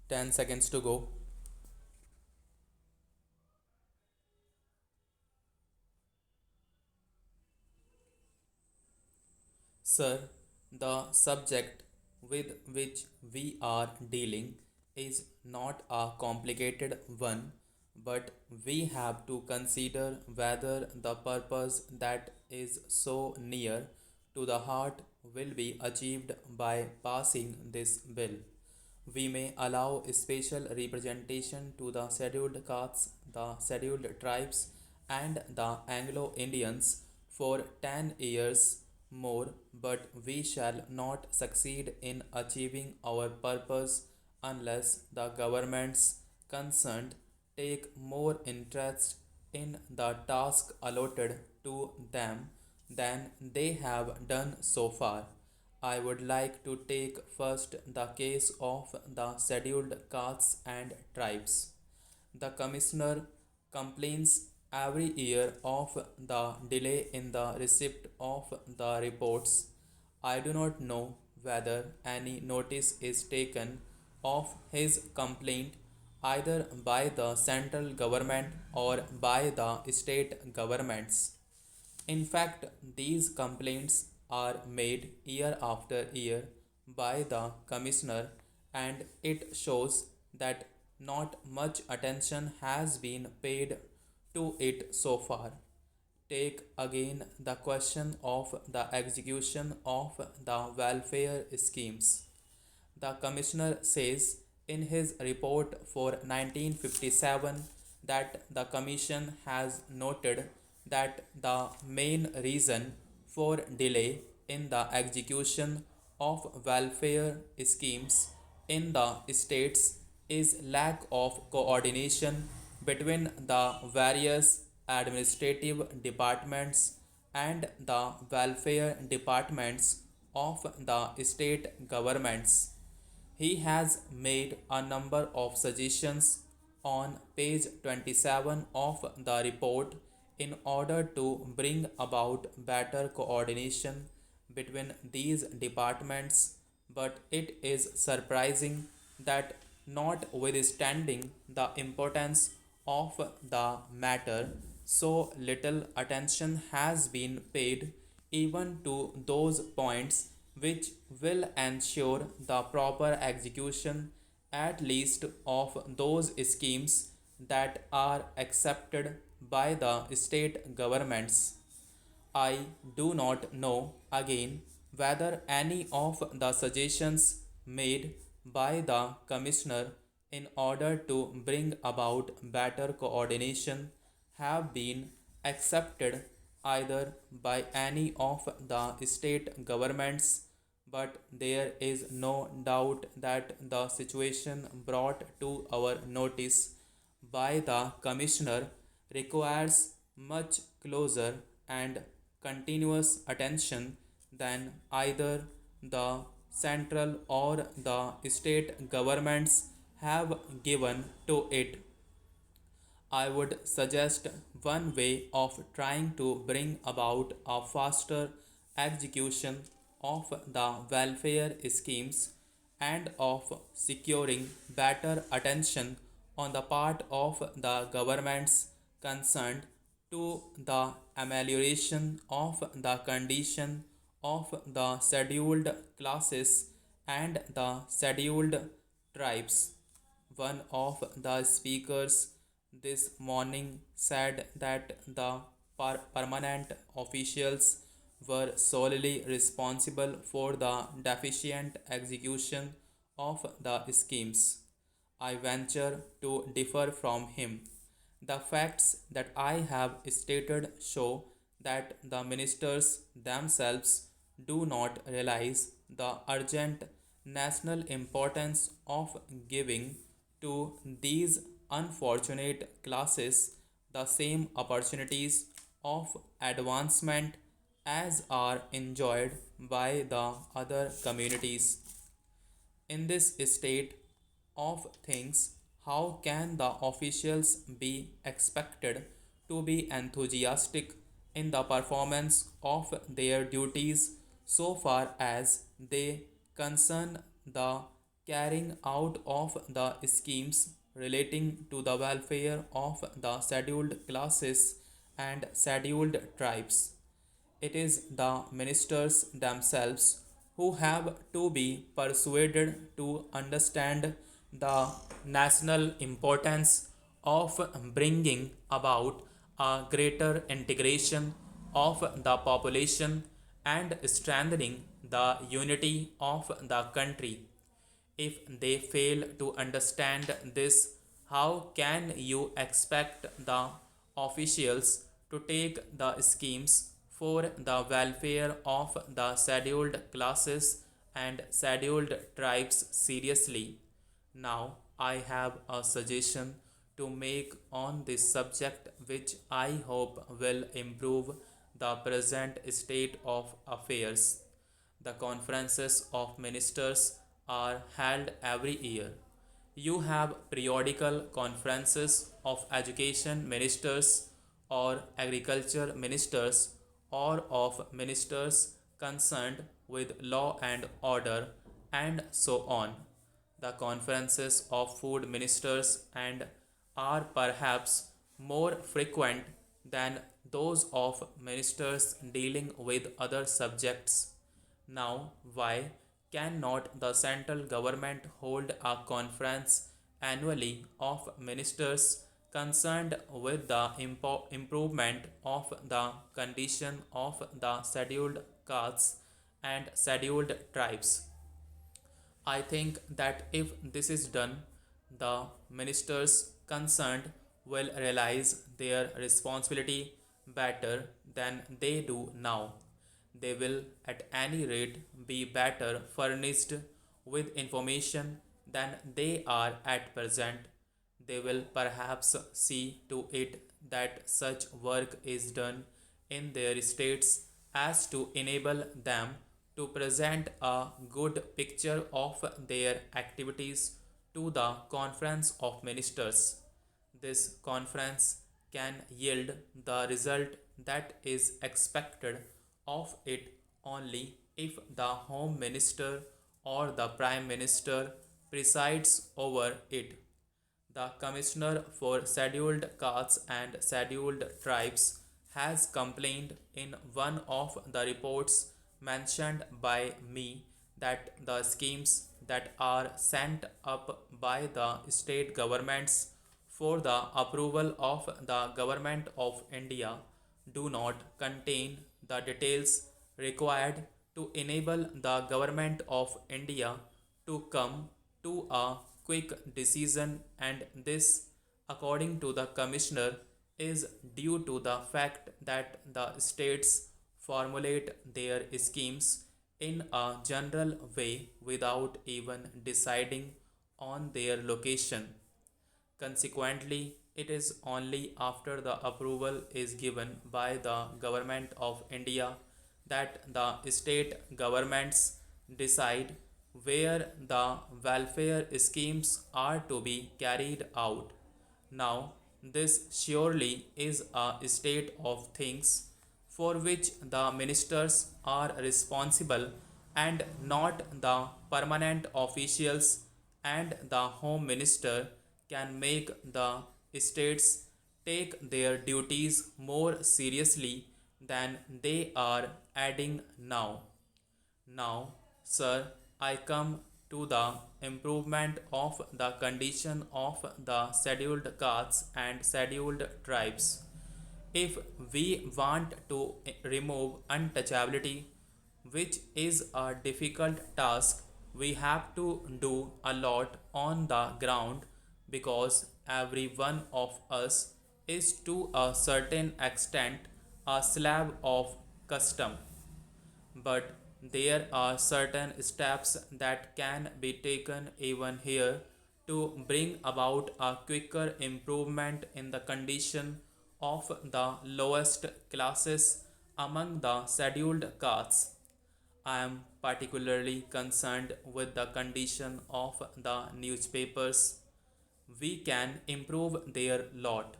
10 seconds to go. Sir, the subject with which we are dealing is not a complicated one, but we have to consider whether the purpose that is so near to the heart will be achieved by passing this bill. We may allow special representation to the scheduled castes, the scheduled tribes, and the Anglo Indians for 10 years more, but we shall not succeed in achieving our purpose unless the governments concerned take more interest in the task allotted to them than they have done so far. I would like to take first the case of the scheduled castes and tribes. The commissioner complains every year of the delay in the receipt of the reports. I do not know whether any notice is taken of his complaint either by the central government or by the state governments. In fact, these complaints are made year after year by the commissioner, and it shows that not much attention has been paid to it so far. Take again the question of the execution of the welfare schemes. The Commissioner says in his report for 1957 that the Commission has noted that the main reason for delay in the execution of welfare schemes in the states is lack of coordination between the various administrative departments and the welfare departments of the state governments. He has made a number of suggestions on page 27 of the report in order to bring about better coordination between these departments, but it is surprising that, notwithstanding the importance of the matter, so little attention has been paid even to those points which will ensure the proper execution at least of those schemes that are accepted by the state governments. I do not know again whether any of the suggestions made by the Commissioner in order to bring about better coordination have been accepted either by any of the state governments, but there is no doubt that the situation brought to our notice by the Commissioner requires much closer and continuous attention than either the central or the state governments have given to it. I would suggest one way of trying to bring about a faster execution of the welfare schemes and of securing better attention on the part of the governments concerned to the amelioration of the condition of the scheduled classes and the scheduled tribes. One of the speakers this morning said that the permanent officials were solely responsible for the deficient execution of the schemes. I venture to differ from him. The facts that I have stated show that the ministers themselves do not realize the urgent national importance of giving to these unfortunate classes the same opportunities of advancement as are enjoyed by the other communities. In this state of things, how can the officials be expected to be enthusiastic in the performance of their duties so far as they concern the carrying out of the schemes relating to the welfare of the scheduled classes and scheduled tribes. It is the ministers themselves who have to be persuaded to understand the national importance of bringing about a greater integration of the population and strengthening the unity of the country. If they fail to understand this, how can you expect the officials to take the schemes for the welfare of the scheduled classes and scheduled tribes seriously? Now, I have a suggestion to make on this subject which I hope will improve the present state of affairs. The conferences of ministers are held every year. You have periodical conferences of education ministers or agriculture ministers or of ministers concerned with law and order and so on. The conferences of food ministers and are perhaps more frequent than those of ministers dealing with other subjects. Now, why cannot the central government hold a conference annually of ministers concerned with the improvement of the condition of the scheduled castes and scheduled tribes? I think that if this is done, the ministers concerned will realize their responsibility better than they do now. They will, at any rate, be better furnished with information than they are at present. They will perhaps see to it that such work is done in their states as to enable them to present a good picture of their activities to the Conference of Ministers. This conference can yield the result that is expected of it only if the Home Minister or the Prime Minister presides over it. The Commissioner for Scheduled Castes and Scheduled Tribes has complained in one of the reports mentioned by me that the schemes that are sent up by the state governments for the approval of the Government of India do not contain the details required to enable the Government of India to come to a quick decision, and this, according to the Commissioner, is due to the fact that the states formulate their schemes in a general way without even deciding on their location. Consequently, it is only after the approval is given by the Government of India that the state governments decide where the welfare schemes are to be carried out. Now, this surely is a state of things for which the ministers are responsible and not the permanent officials, and the Home Minister can make the states take their duties more seriously than they are adding now. Now, sir, I come to the improvement of the condition of the scheduled castes and scheduled tribes. If we want to remove untouchability, which is a difficult task, we have to do a lot on the ground because every one of us is to a certain extent a slave of custom. But there are certain steps that can be taken even here to bring about a quicker improvement in the condition of the lowest classes among the scheduled castes. I am particularly concerned with the condition of the newspapers. We can improve their lot.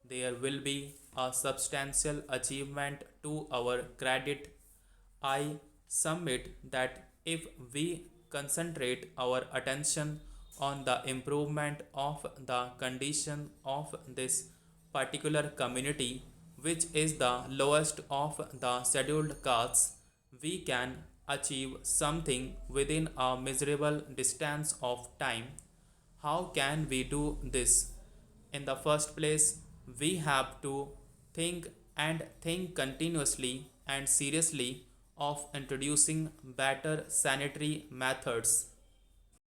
There will be a substantial achievement to our credit. I submit that if we concentrate our attention on the improvement of the condition of this particular community, which is the lowest of the scheduled castes, we can achieve something within a measurable distance of time. How can we do this? In the first place, we have to think continuously and seriously of introducing better sanitary methods